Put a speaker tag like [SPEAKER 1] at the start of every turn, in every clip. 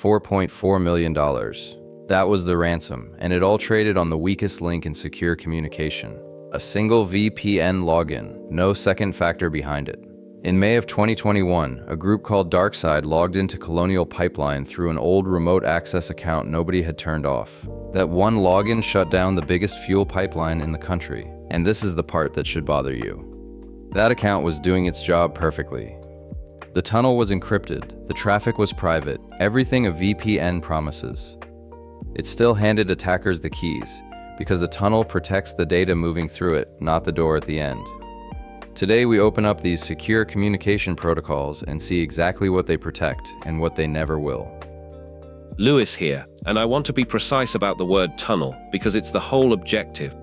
[SPEAKER 1] $4.4 million. That was the ransom, and it all traded on the weakest link in secure communication. A single VPN login, no second factor behind it. In May of 2021, a group called DarkSide logged into Colonial Pipeline through an old remote access account nobody had turned off. That one login shut down the biggest fuel pipeline in the country, and this is the part that should bother you. That account was doing its job perfectly. The tunnel was encrypted, the traffic was private, everything a VPN promises. It still handed attackers the keys, because a tunnel protects the data moving through it, not the door at the end. Today we open up these secure communication protocols and see exactly what they protect and what they never will.
[SPEAKER 2] Lewis here, and I want to be precise about the word tunnel because it's the whole objective.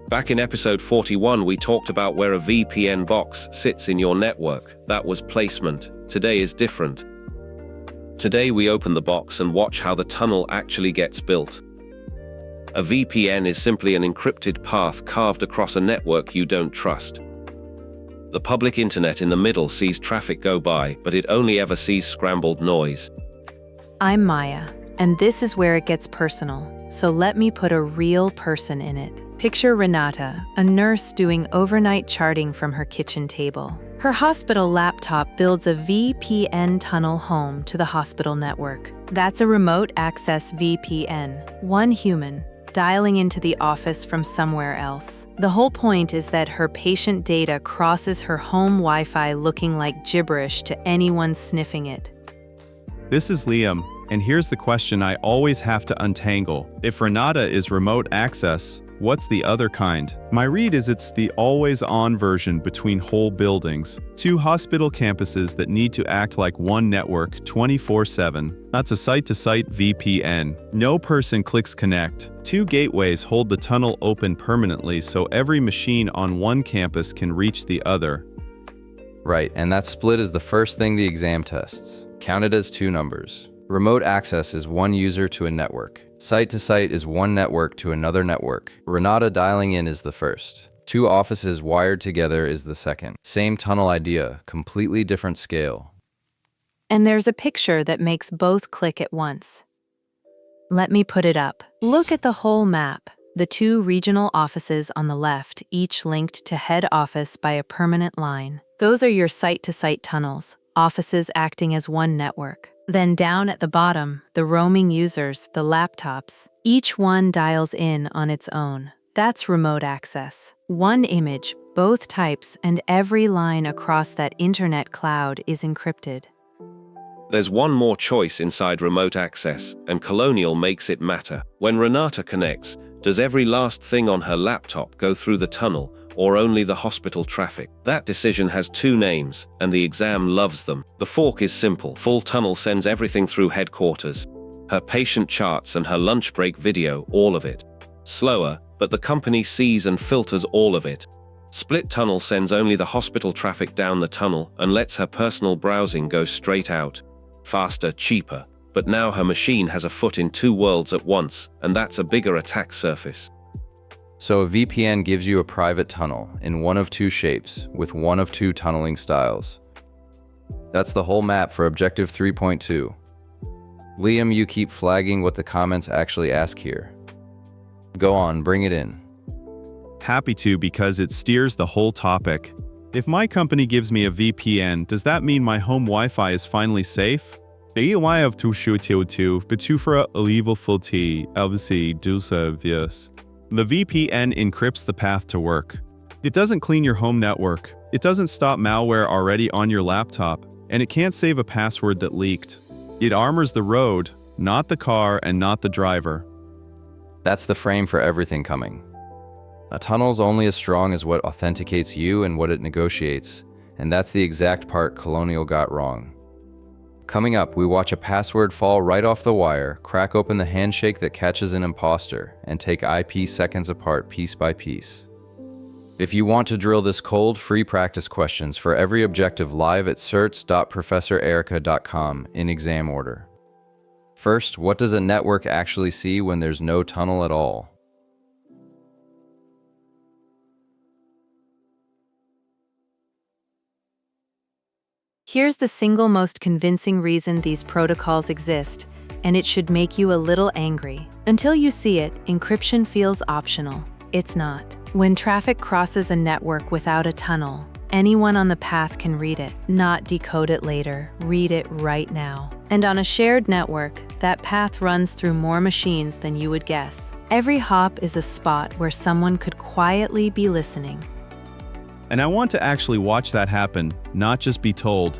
[SPEAKER 2] Back in episode 41 we talked about where a VPN box sits in your network. That was placement. Today is different. Today we open the box and watch how the tunnel actually gets built. A VPN is simply an encrypted path carved across a network you don't trust. The public internet in the middle sees traffic go by, but it only ever sees scrambled noise.
[SPEAKER 3] I'm Maya, and this is where it gets personal, so let me put a real person in it. Picture Renata, a nurse doing overnight charting from her kitchen table. Her hospital laptop builds a VPN tunnel home to the hospital network. That's a remote access VPN, one human, dialing into the office from somewhere else. The whole point is that her patient data crosses her home Wi-Fi looking like gibberish to anyone sniffing it.
[SPEAKER 4] This is Liam, and here's the question I always have to untangle. If Renata is remote access, what's the other kind? My read is it's the always-on version between whole buildings. Two hospital campuses that need to act like one network 24/7. That's a site-to-site VPN. No person clicks connect. Two gateways hold the tunnel open permanently so every machine on one campus can reach the other.
[SPEAKER 1] Right, and that split is the first thing the exam tests. Counted as two numbers. Remote access is one user to a network. Site-to-site is one network to another network. Renata dialing in is the first. Two offices wired together is the second. Same tunnel idea, completely different scale.
[SPEAKER 3] And there's a picture that makes both click at once. Let me put it up. Look at the whole map. The two regional offices on the left, each linked to head office by a permanent line. Those are your site-to-site tunnels, offices acting as one network. Then down at the bottom, the roaming users, the laptops, each one dials in on its own. That's remote access. One image, both types, and every line across that internet cloud is encrypted.
[SPEAKER 2] There's one more choice inside remote access, and Colonial makes it matter. When Renata connects, does every last thing on her laptop go through the tunnel, or only the hospital traffic? That decision has two names, and the exam loves them. The fork is simple. Full tunnel sends everything through headquarters. Her patient charts and her lunch break video, all of it. Slower, but the company sees and filters all of it. Split tunnel sends only the hospital traffic down the tunnel and lets her personal browsing go straight out. Faster, cheaper. But now her machine has a foot in two worlds at once, and that's a bigger attack surface.
[SPEAKER 1] So a VPN gives you a private tunnel in one of two shapes with one of two tunneling styles. That's the whole map for Objective 3.2. Liam, you keep flagging what the comments actually ask here. Go on, bring it in.
[SPEAKER 4] Happy to, because it steers the whole topic. If my company gives me a VPN, does that mean my home Wi-Fi is finally safe? The VPN encrypts the path to work. It doesn't clean your home network. It doesn't stop malware already on your laptop, and it can't save a password that leaked. It armors the road, not the car and not the driver.
[SPEAKER 1] That's the frame for everything coming. A tunnel's only as strong as what authenticates you and what it negotiates, and that's the exact part Colonial got wrong. Coming up, we watch a password fall right off the wire, crack open the handshake that catches an imposter, and take IP seconds apart piece by piece. If you want to drill this cold, free practice questions for every objective live at certs.professorerica.com in exam order. First, what does a network actually see when there's no tunnel at all?
[SPEAKER 3] Here's the single most convincing reason these protocols exist, and it should make you a little angry. Until you see it, encryption feels optional. It's not. When traffic crosses a network without a tunnel, anyone on the path can read it, not decode it later. Read it right now. And on a shared network, that path runs through more machines than you would guess. Every hop is a spot where someone could quietly be listening.
[SPEAKER 4] And I want to actually watch that happen, not just be told.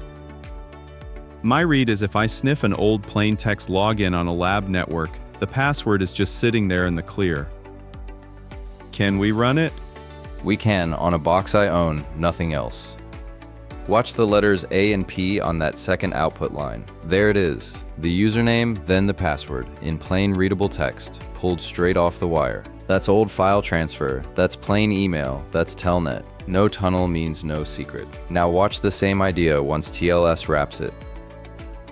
[SPEAKER 4] My read is if I sniff an old plain text login on a lab network, the password is just sitting there in the clear. Can we run it?
[SPEAKER 1] We can on a box I own, nothing else. Watch the letters A and P on that second output line. There it is, the username, then the password, in plain readable text, pulled straight off the wire. That's old file transfer, that's plain email, that's telnet. No tunnel means no secret. Now watch the same idea once TLS wraps it.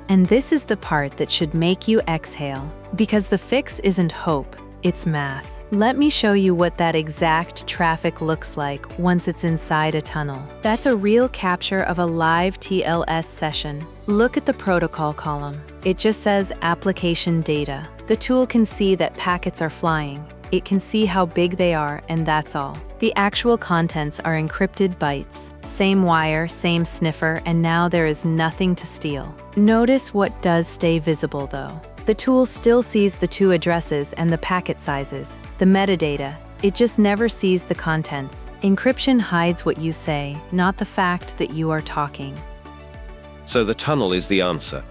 [SPEAKER 3] And this is the part that should make you exhale, because the fix isn't hope, it's math. Let me show you what that exact traffic looks like once it's inside a tunnel. That's a real capture of a live TLS session. Look at the protocol column. It just says application data. The tool can see that packets are flying. It can see how big they are, and that's all. The actual contents are encrypted bytes. Same wire, same sniffer, and now there is nothing to steal. Notice what does stay visible though. The tool still sees the two addresses and the packet sizes, the metadata. It just never sees the contents. Encryption hides what you say, not the fact that you are talking.
[SPEAKER 2] So the tunnel is the answer.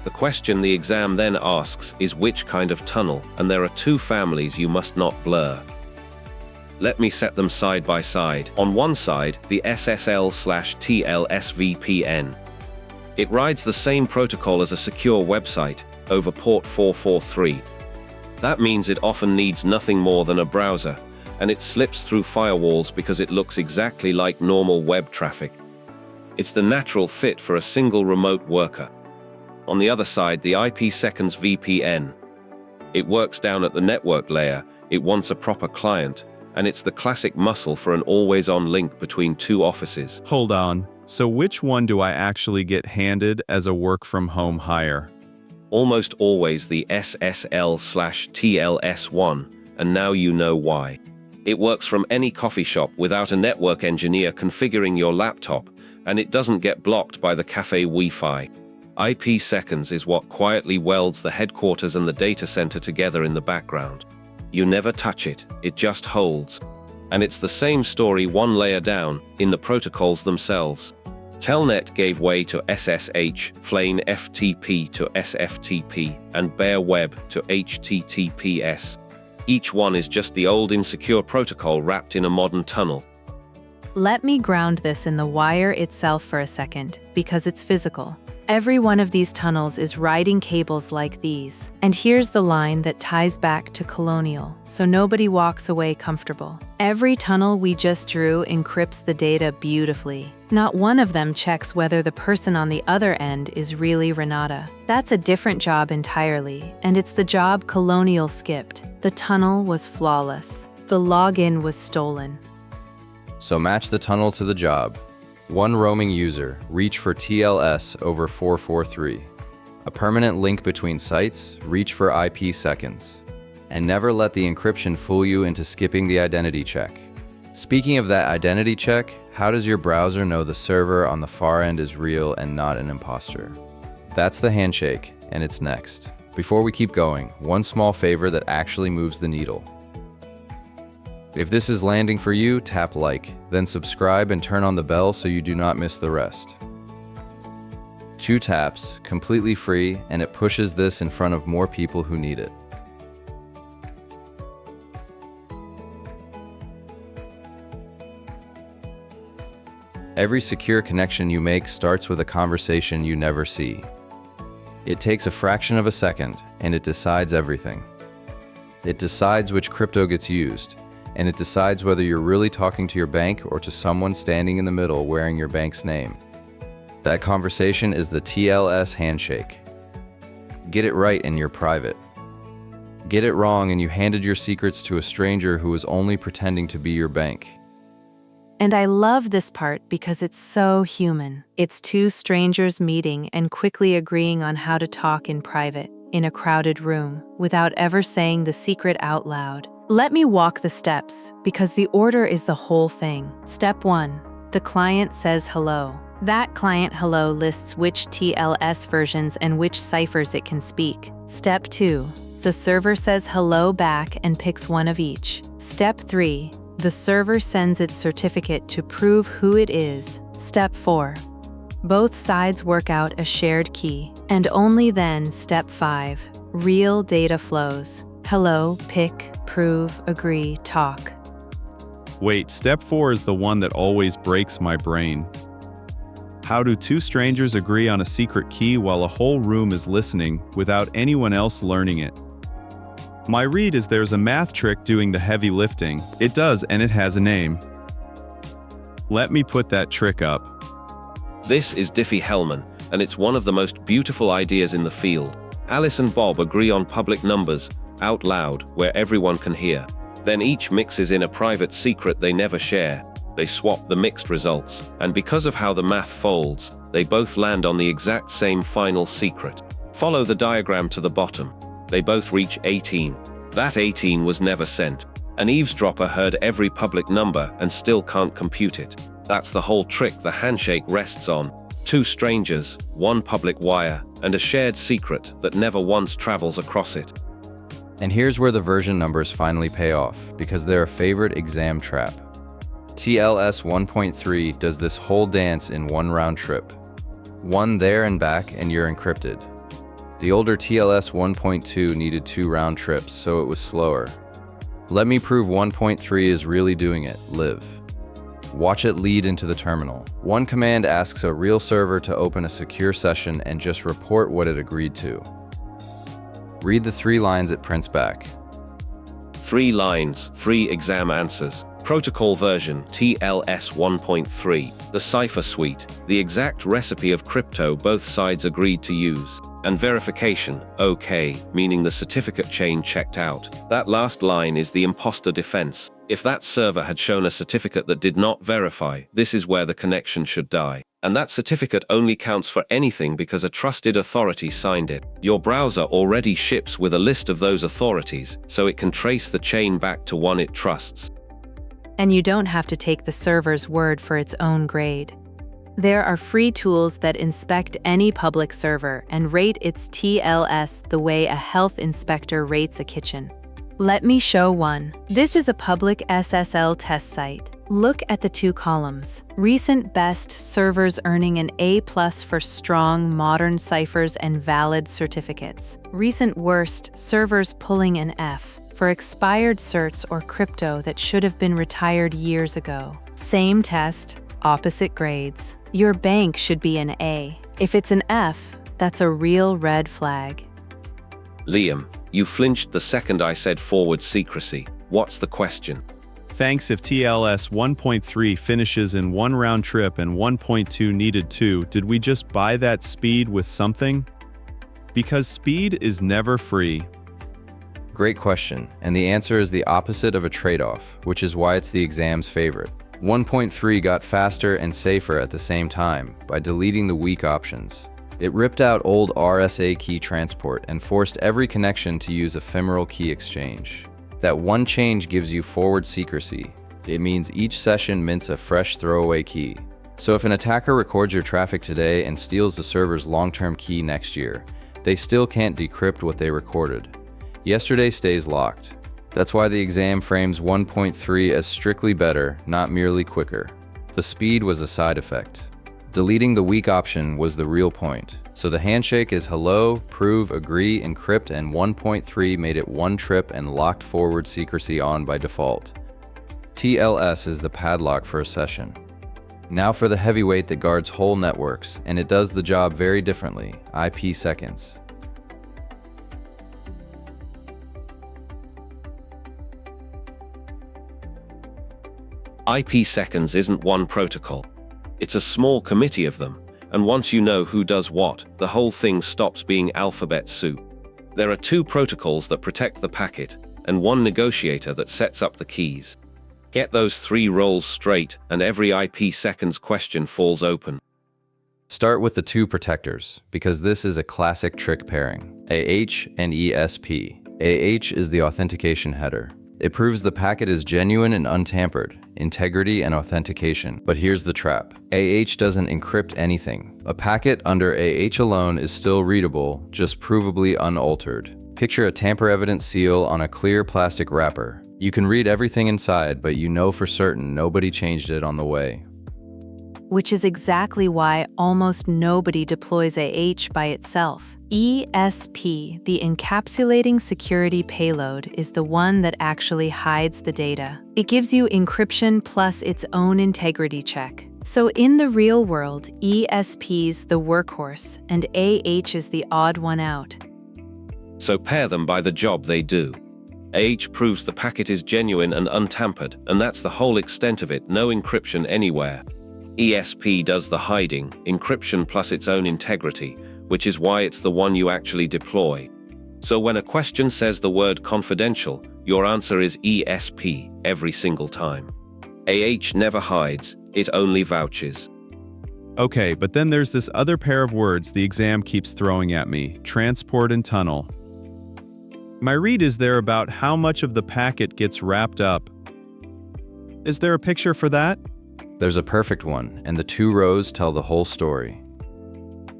[SPEAKER 2] The question the exam then asks is which kind of tunnel, and there are two families you must not blur. Let me set them side by side. On one side, the SSL/TLS VPN. It rides the same protocol as a secure website, over port 443. That means it often needs nothing more than a browser, and it slips through firewalls because it looks exactly like normal web traffic. It's the natural fit for a single remote worker. On the other side, the IPSec-VPN. It works down at the network layer, it wants a proper client, and it's the classic muscle for an always-on link between two offices.
[SPEAKER 4] Hold on, so which one do I actually get handed as a work-from-home hire?
[SPEAKER 2] Almost always the SSL/TLS one, and now you know why. It works from any coffee shop without a network engineer configuring your laptop, and it doesn't get blocked by the cafe Wi-Fi. IPsec is what quietly welds the headquarters and the data center together in the background. You never touch it, it just holds. And it's the same story one layer down, in the protocols themselves. Telnet gave way to SSH, Flane FTP to SFTP, and Bare Web to HTTPS. Each one is just the old insecure protocol wrapped in a modern tunnel.
[SPEAKER 3] Let me ground this in the wire itself for a second, because it's physical. Every one of these tunnels is riding cables like these. And here's the line that ties back to Colonial, so nobody walks away comfortable. Every tunnel we just drew encrypts the data beautifully. Not one of them checks whether the person on the other end is really Renata. That's a different job entirely, and it's the job Colonial skipped. The tunnel was flawless. The login was stolen.
[SPEAKER 1] So match the tunnel to the job. One roaming user, reach for TLS over 443. A permanent link between sites, reach for IPsec. And never let the encryption fool you into skipping the identity check. Speaking of that identity check, how does your browser know the server on the far end is real and not an imposter? That's the handshake, and it's next. Before we keep going, one small favor that actually moves the needle. If this is landing for you, tap like, then subscribe and turn on the bell so you do not miss the rest. 2 taps, completely free, and it pushes this in front of more people who need it. Every secure connection you make starts with a conversation you never see. It takes a fraction of a second, and it decides everything. It decides which crypto gets used, and it decides whether you're really talking to your bank or to someone standing in the middle wearing your bank's name. That conversation is the TLS handshake. Get it right and you're private. Get it wrong and you handed your secrets to a stranger who was only pretending to be your bank.
[SPEAKER 3] And I love this part because it's so human. It's two strangers meeting and quickly agreeing on how to talk in private, in a crowded room, without ever saying the secret out loud. Let me walk the steps, because the order is the whole thing. Step 1. The client says hello. That ClientHello lists which TLS versions and which ciphers it can speak. Step 2. The server says hello back and picks one of each. Step 3. The server sends its certificate to prove who it is. Step 4. Both sides work out a shared key. And only then, Step 5. Real data flows. Hello, pick, prove, agree, talk.
[SPEAKER 4] Wait, step 4 is the one that always breaks my brain. How do two strangers agree on a secret key while a whole room is listening without anyone else learning it? My read is there's a math trick doing the heavy lifting. It does, and it has a name. Let me put that trick up.
[SPEAKER 2] This is Diffie-Hellman, and it's one of the most beautiful ideas in the field. Alice and Bob agree on public numbers, out loud, where everyone can hear. Then each mixes in a private secret they never share. They swap the mixed results, and because of how the math folds, they both land on the exact same final secret. Follow the diagram to the bottom. They both reach 18. That 18 was never sent. An eavesdropper heard every public number and still can't compute it. That's the whole trick the handshake rests on. Two strangers, one public wire, and a shared secret that never once travels across it.
[SPEAKER 1] And here's where the version numbers finally pay off, because they're a favorite exam trap. TLS 1.3 does this whole dance in one round trip. One there and back and you're encrypted. The older TLS 1.2 needed 2 round trips, so it was slower. Let me prove 1.3 is really doing it, live. Watch it lead into the terminal. One command asks a real server to open a secure session and just report what it agreed to. Read the 3 lines it prints back.
[SPEAKER 2] 3 lines, 3 exam answers. Protocol version TLS 1.3, the cipher suite, the exact recipe of crypto both sides agreed to use. And verification, OK, meaning the certificate chain checked out. That last line is the imposter defense. If that server had shown a certificate that did not verify, this is where the connection should die. And that certificate only counts for anything because a trusted authority signed it. Your browser already ships with a list of those authorities, so it can trace the chain back to one it trusts.
[SPEAKER 3] And you don't have to take the server's word for its own grade. There are free tools that inspect any public server and rate its TLS the way a health inspector rates a kitchen. Let me show one. This is a public SSL test site. Look at the 2 columns. Recent best, servers earning an A+ for strong, modern ciphers and valid certificates. Recent worst, servers pulling an F for expired certs or crypto that should have been retired years ago. Same test, opposite grades. Your bank should be an A. If it's an F, that's a real red flag.
[SPEAKER 2] Liam, you flinched the second I said forward secrecy. What's the question?
[SPEAKER 4] Thanks. If TLS 1.3 finishes in 1 round trip and 1.2 needed 2, did we just buy that speed with something? Because speed is never free.
[SPEAKER 1] Great question, and the answer is the opposite of a trade-off, which is why it's the exam's favorite. 1.3 got faster and safer at the same time by deleting the weak options. It ripped out old RSA key transport and forced every connection to use ephemeral key exchange. That one change gives you forward secrecy. It means each session mints a fresh throwaway key. So if an attacker records your traffic today and steals the server's long-term key next year, they still can't decrypt what they recorded. Yesterday stays locked. That's why the exam frames 1.3 as strictly better, not merely quicker. The speed was a side effect. Deleting the weak option was the real point. So the handshake is hello, prove, agree, encrypt, and 1.3 made it one trip and locked forward secrecy on by default. TLS is the padlock for a session. Now for the heavyweight that guards whole networks, and it does the job very differently, IPSec.
[SPEAKER 2] IPSec isn't one protocol. It's a small committee of them, and once you know who does what, the whole thing stops being alphabet soup. There are 2 protocols that protect the packet, and 1 negotiator that sets up the keys. Get those 3 roles straight, and every IP seconds question falls open.
[SPEAKER 1] Start with the 2 protectors, because this is a classic trick pairing, AH and ESP. AH is the authentication header. It proves the packet is genuine and untampered, integrity and authentication. But here's the trap. AH doesn't encrypt anything. A packet under AH alone is still readable, just provably unaltered. Picture a tamper-evident seal on a clear plastic wrapper. You can read everything inside, but you know for certain nobody changed it on the way.
[SPEAKER 3] Which is exactly why almost nobody deploys AH by itself. ESP, the encapsulating security payload, is the one that actually hides the data. It gives you encryption plus its own integrity check. So in the real world, ESP's the workhorse, and AH is the odd one out.
[SPEAKER 2] So pair them by the job they do. AH proves the packet is genuine and untampered, and that's the whole extent of it, no encryption anywhere. ESP does the hiding, encryption plus its own integrity, which is why it's the one you actually deploy. So when a question says the word confidential, your answer is ESP every single time. AH never hides, it only vouches.
[SPEAKER 4] Okay, but then there's this other pair of words the exam keeps throwing at me, transport and tunnel. My read is there about how much of the packet gets wrapped up. Is there a picture for that?
[SPEAKER 1] There's a perfect one, and the 2 rows tell the whole story.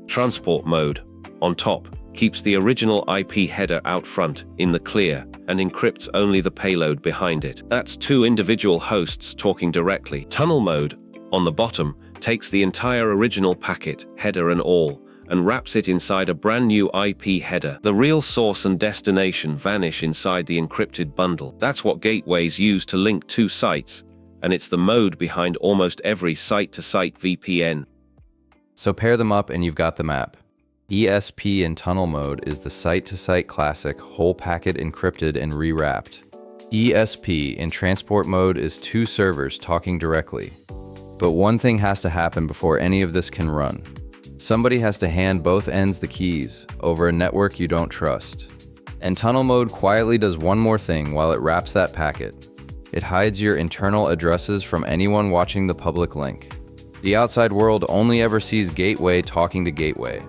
[SPEAKER 2] Transport mode, on top, keeps the original IP header out front, in the clear, and encrypts only the payload behind it. That's 2 individual hosts talking directly. Tunnel mode, on the bottom, takes the entire original packet, header and all, and wraps it inside a brand new IP header. The real source and destination vanish inside the encrypted bundle. That's what gateways use to link 2 sites, and it's the mode behind almost every site-to-site VPN.
[SPEAKER 1] So pair them up and you've got the map. ESP in tunnel mode is the site-to-site classic, whole packet encrypted and rewrapped. ESP in transport mode is 2 servers talking directly. But one thing has to happen before any of this can run. Somebody has to hand both ends the keys over a network you don't trust. And tunnel mode quietly does one more thing while it wraps that packet. It hides your internal addresses from anyone watching the public link. The outside world only ever sees gateway talking to gateway.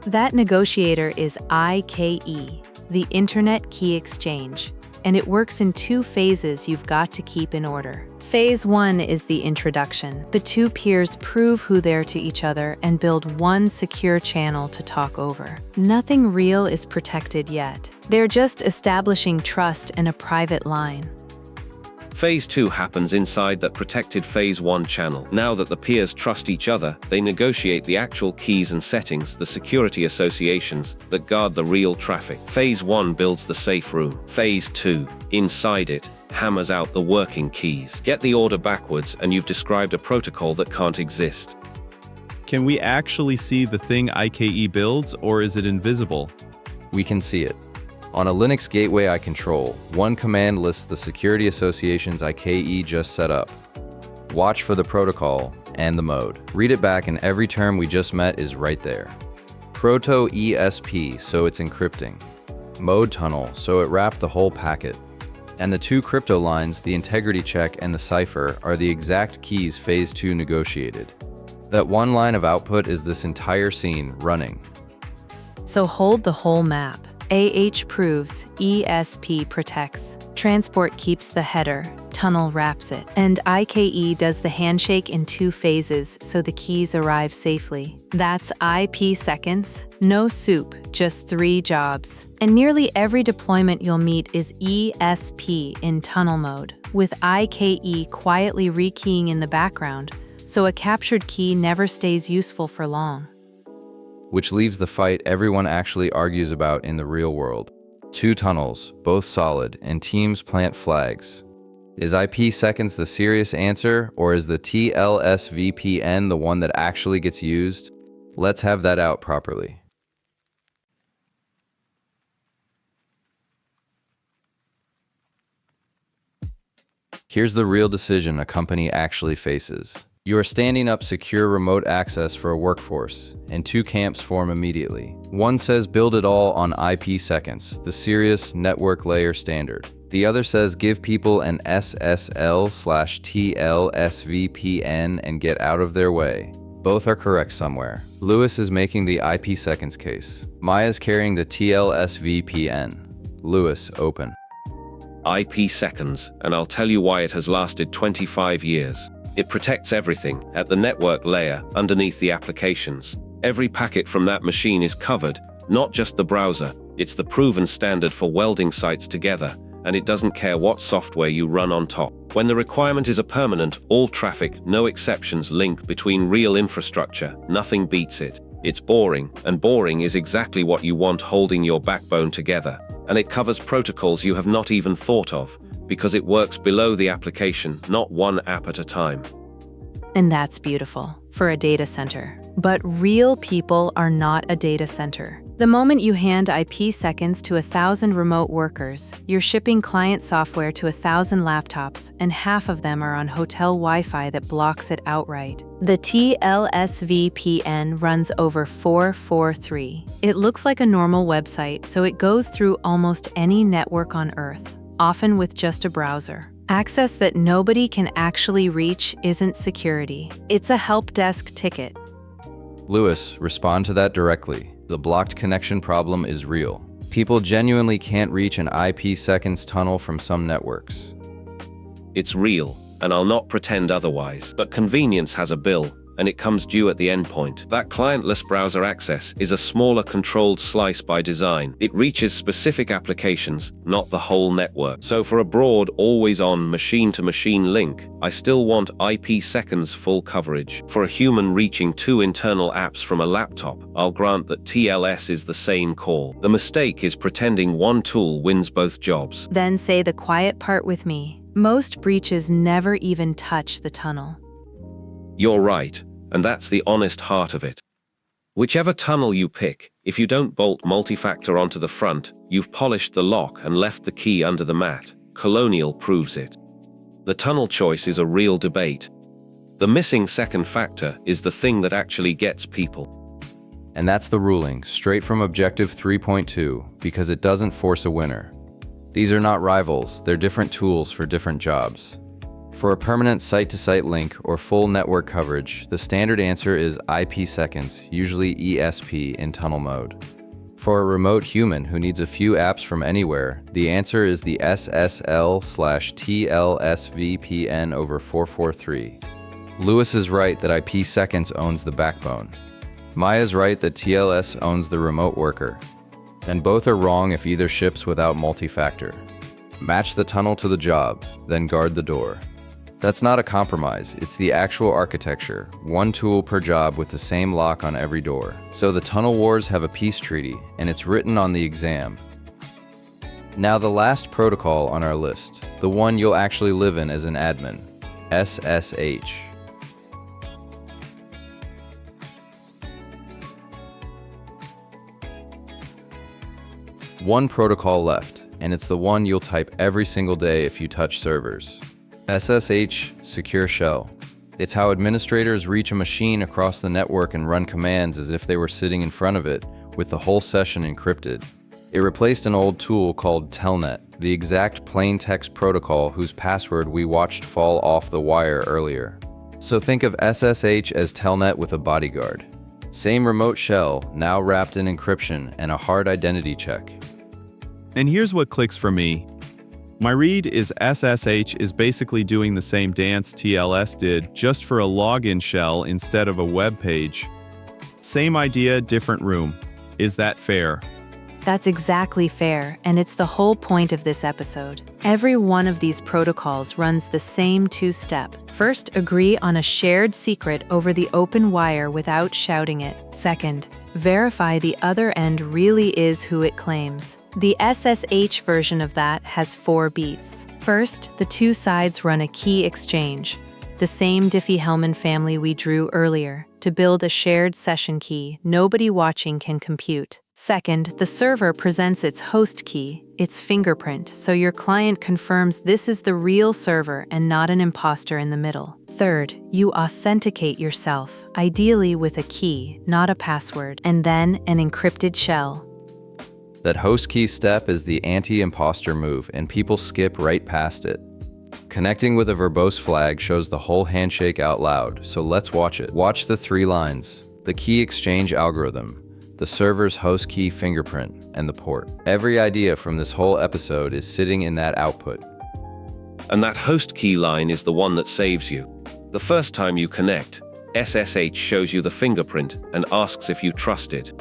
[SPEAKER 3] That negotiator is IKE, the Internet Key Exchange, and it works in 2 phases you've got to keep in order. Phase 1 is the introduction. The 2 peers prove who they're to each other and build one secure channel to talk over. Nothing real is protected yet. They're just establishing trust and a private line.
[SPEAKER 2] Phase 2 happens inside that protected Phase 1 channel. Now that the peers trust each other, they negotiate the actual keys and settings, the security associations that guard the real traffic. Phase 1 builds the safe room. Phase 2, inside it, hammers out the working keys. Get the order backwards and you've described a protocol that can't exist.
[SPEAKER 4] Can we actually see the thing IKE builds, or is it invisible?
[SPEAKER 1] We can see it. On a Linux gateway I control, one command lists the security associations IKE just set up. Watch for the protocol and the mode. Read it back and every term we just met is right there. Proto ESP, so it's encrypting. Mode tunnel, so it wrapped the whole packet. And the 2 crypto lines, the integrity check and the cipher, are the exact keys Phase 2 negotiated. That one line of output is this entire scene running.
[SPEAKER 3] So hold the whole map. AH proves, ESP protects, transport keeps the header, tunnel wraps it, and IKE does the handshake in 2 phases so the keys arrive safely. That's IP seconds, no soup, just 3 jobs. And nearly every deployment you'll meet is ESP in tunnel mode, with IKE quietly rekeying in the background, so a captured key never stays useful for long.
[SPEAKER 1] Which leaves the fight everyone actually argues about in the real world. 2 tunnels, both solid, and teams plant flags. Is IP seconds the serious answer, or is the TLS VPN the one that actually gets used? Let's have that out properly. Here's the real decision a company actually faces. You are standing up secure remote access for a workforce, and 2 camps form immediately. One says build it all on IP seconds, the serious network layer standard. The other says give people an SSL/TLS-VPN and get out of their way. Both are correct somewhere. Lewis is making the IPSec case. Maya's carrying the TLS-VPN. Lewis, open.
[SPEAKER 2] IPSec, and I'll tell you why it has lasted 25 years. It protects everything at the network layer underneath the applications. Every packet from that machine is covered, not just the browser. It's the proven standard for welding sites together, and it doesn't care what software you run on top. When the requirement is a permanent, all traffic, no exceptions link between real infrastructure, nothing beats it. It's boring, and boring is exactly what you want holding your backbone together. And it covers protocols you have not even thought of, because it works below the application, not one app at a time.
[SPEAKER 3] And that's beautiful for a data center. But real people are not a data center. The moment you hand IPsec to 1,000 remote workers, you're shipping client software to 1,000 laptops, and half of them are on hotel Wi-Fi that blocks it outright. The TLS-VPN runs over 443. It looks like a normal website, so it goes through almost any network on Earth, often with just a browser. Access that nobody can actually reach isn't security. It's a help desk ticket.
[SPEAKER 1] Lewis, respond to that directly. The blocked connection problem is real. People genuinely can't reach an IPsec tunnel from some networks.
[SPEAKER 2] It's real, and I'll not pretend otherwise. But convenience has a bill, and it comes due at the endpoint. That clientless browser access is a smaller controlled slice by design. It reaches specific applications, not the whole network. So for a broad, always-on, machine-to-machine link, I still want IPsec's full coverage. For a human reaching 2 internal apps from a laptop, I'll grant that TLS is the same call. The mistake is pretending one tool wins both jobs.
[SPEAKER 3] Then say the quiet part with me. Most breaches never even touch the tunnel.
[SPEAKER 2] You're right, and that's the honest heart of it. Whichever tunnel you pick, if you don't bolt multi-factor onto the front, you've polished the lock and left the key under the mat. Colonial proves it. The tunnel choice is a real debate. The missing second factor is the thing that actually gets people.
[SPEAKER 1] And that's the ruling, straight from Objective 3.2, because it doesn't force a winner. These are not rivals, they're different tools for different jobs. For a permanent site-to-site link or full network coverage, the standard answer is IPsec, usually ESP in tunnel mode. For a remote human who needs a few apps from anywhere, the answer is the SSL/TLS-VPN over 443. Lewis is right that IPsec owns the backbone. Maya's right that TLS owns the remote worker. And both are wrong if either ships without multi-factor. Match the tunnel to the job, then guard the door. That's not a compromise, it's the actual architecture, one tool per job with the same lock on every door. So the tunnel wars have a peace treaty, and it's written on the exam. Now the last protocol on our list, the one you'll actually live in as an admin, SSH. One protocol left, and it's the one you'll type every single day if you touch servers. SSH, Secure Shell. It's how administrators reach a machine across the network and run commands as if they were sitting in front of it, with the whole session encrypted. It replaced an old tool called Telnet, the exact plain text protocol whose password we watched fall off the wire earlier. So think of SSH as Telnet with a bodyguard. Same remote shell, now wrapped in encryption and a hard identity check.
[SPEAKER 4] And here's what clicks for me. My read is SSH is basically doing the same dance TLS did, just for a login shell instead of a web page. Same idea, different room. Is that fair?
[SPEAKER 3] That's exactly fair, and it's the whole point of this episode. Every one of these protocols runs the same two-step. First, agree on a shared secret over the open wire without shouting it. Second, verify the other end really is who it claims. The SSH version of that has 4 beats. First, the two sides run a key exchange, the same Diffie-Hellman family we drew earlier, to build a shared session key nobody watching can compute. Second, the server presents its host key, its fingerprint, so your client confirms this is the real server and not an imposter in the middle. Third, you authenticate yourself, ideally with a key, not a password, and then an encrypted shell.
[SPEAKER 1] That host key step is the anti-imposter move, and people skip right past it. Connecting with a verbose flag shows the whole handshake out loud, so let's watch it. Watch the 3 lines: the key exchange algorithm, the server's host key fingerprint, and the port. Every idea from this whole episode is sitting in that output.
[SPEAKER 2] And that host key line is the one that saves you. The first time you connect, SSH shows you the fingerprint and asks if you trust it.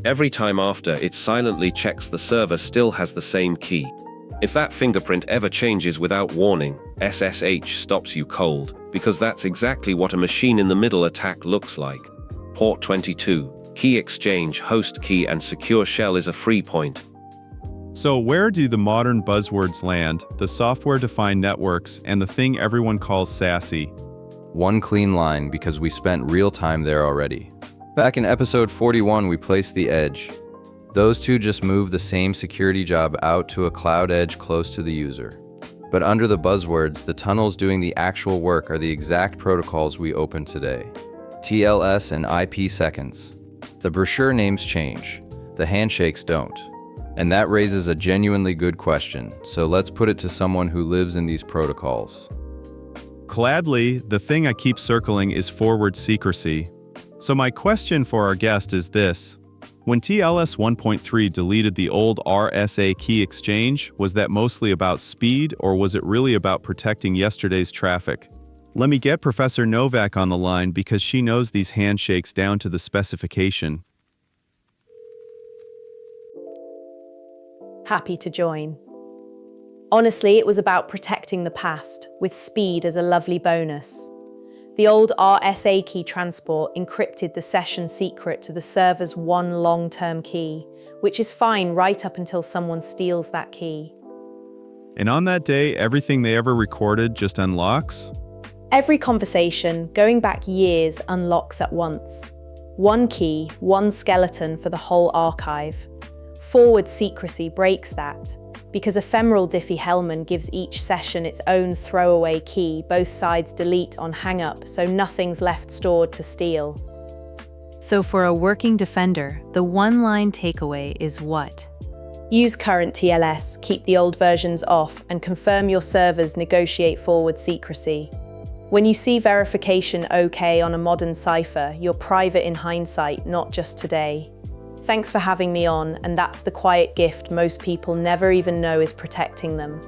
[SPEAKER 2] Every time after, it silently checks the server still has the same key. If that fingerprint ever changes without warning, SSH stops you cold, because that's exactly what a machine-in-the-middle attack looks like. Port 22, key exchange, host key, and secure shell is a free point.
[SPEAKER 4] So where do the modern buzzwords land, the software-defined networks, and the thing everyone calls SASE?
[SPEAKER 1] One clean line, because we spent real time there already. Back in episode 41, we placed the edge. Those two just move the same security job out to a cloud edge close to the user. But under the buzzwords, the tunnels doing the actual work are the exact protocols we opened today. TLS and IPSec. The brochure names change, the handshakes don't. And that raises a genuinely good question, so let's put it to someone who lives in these protocols.
[SPEAKER 4] Gladly, the thing I keep circling is forward secrecy. So my question for our guest is this. When TLS 1.3 deleted the old RSA key exchange, was that mostly about speed, or was it really about protecting yesterday's traffic? Let me get Professor Novak on the line because she knows these handshakes down to the specification.
[SPEAKER 5] Happy to join. Honestly, it was about protecting the past, with speed as a lovely bonus. The old RSA key transport encrypted the session secret to the server's one long-term key, which is fine right up until someone steals that key.
[SPEAKER 4] And on that day, everything they ever recorded just unlocks?
[SPEAKER 5] Every conversation, going back years, unlocks at once. One key, one skeleton for the whole archive. Forward secrecy breaks that, because ephemeral Diffie-Hellman gives each session its own throwaway key, both sides delete on hang-up, so nothing's left stored to steal.
[SPEAKER 3] So for a working defender, the one-line takeaway is what?
[SPEAKER 5] Use current TLS, keep the old versions off, and confirm your servers negotiate forward secrecy. When you see verification OK on a modern cipher, you're private in hindsight, not just today. Thanks for having me on, and that's the quiet gift most people never even know is protecting them.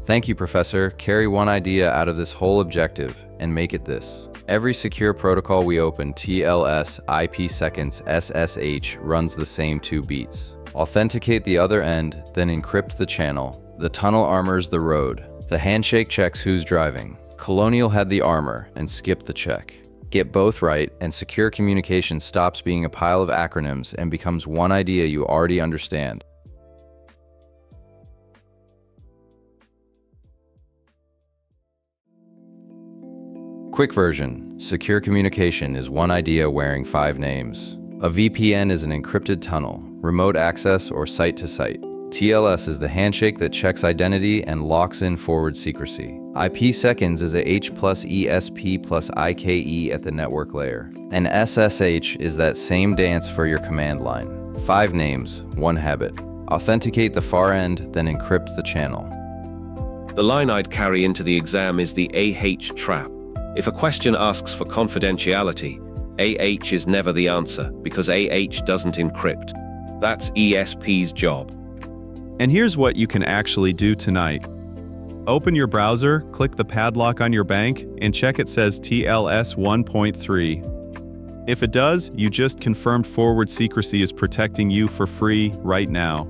[SPEAKER 1] Thank you, Professor. Carry one idea out of this whole objective and make it this. Every secure protocol we open, TLS, IPSec, SSH, runs the same 2 beats. Authenticate the other end, then encrypt the channel. The tunnel armors the road. The handshake checks who's driving. Colonial had the armor and skipped the check. Get both right, and secure communication stops being a pile of acronyms and becomes one idea you already understand. Quick version: secure communication is one idea wearing 5 names. A VPN is an encrypted tunnel, remote access or site-to-site. TLS is the handshake that checks identity and locks in forward secrecy. IPSec is a H plus ESP plus IKE at the network layer. And SSH is that same dance for your command line. 5 names, 1 habit. Authenticate the far end, then encrypt the channel.
[SPEAKER 2] The line I'd carry into the exam is the AH trap. If a question asks for confidentiality, AH is never the answer, because AH doesn't encrypt. That's ESP's job.
[SPEAKER 4] And here's what you can actually do tonight. Open your browser, click the padlock on your bank, and check it says TLS 1.3. If it does, you just confirmed forward secrecy is protecting you for free right now.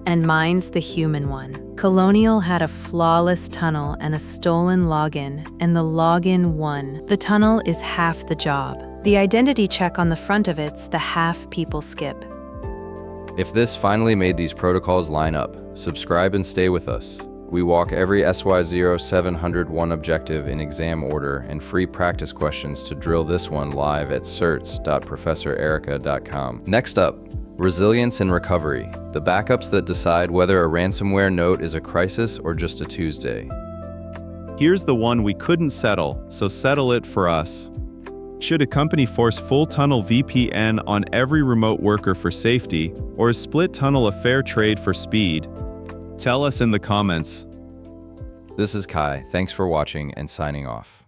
[SPEAKER 3] And mine's the human one. Colonial had a flawless tunnel and a stolen login, and the login won. The tunnel is half the job. The identity check on the front of it's the half people skip.
[SPEAKER 1] If this finally made these protocols line up, subscribe and stay with us. We walk every SY0-701 objective in exam order and free practice questions to drill this one live at certs.professorerica.com. Next up, resilience and recovery, the backups that decide whether a ransomware note is a crisis or just a Tuesday.
[SPEAKER 4] Here's the one we couldn't settle, so settle it for us. Should a company force full tunnel VPN on every remote worker for safety, or is split tunnel a fair trade for speed? Tell us in the comments.
[SPEAKER 1] This is Kai. Thanks for watching and signing off.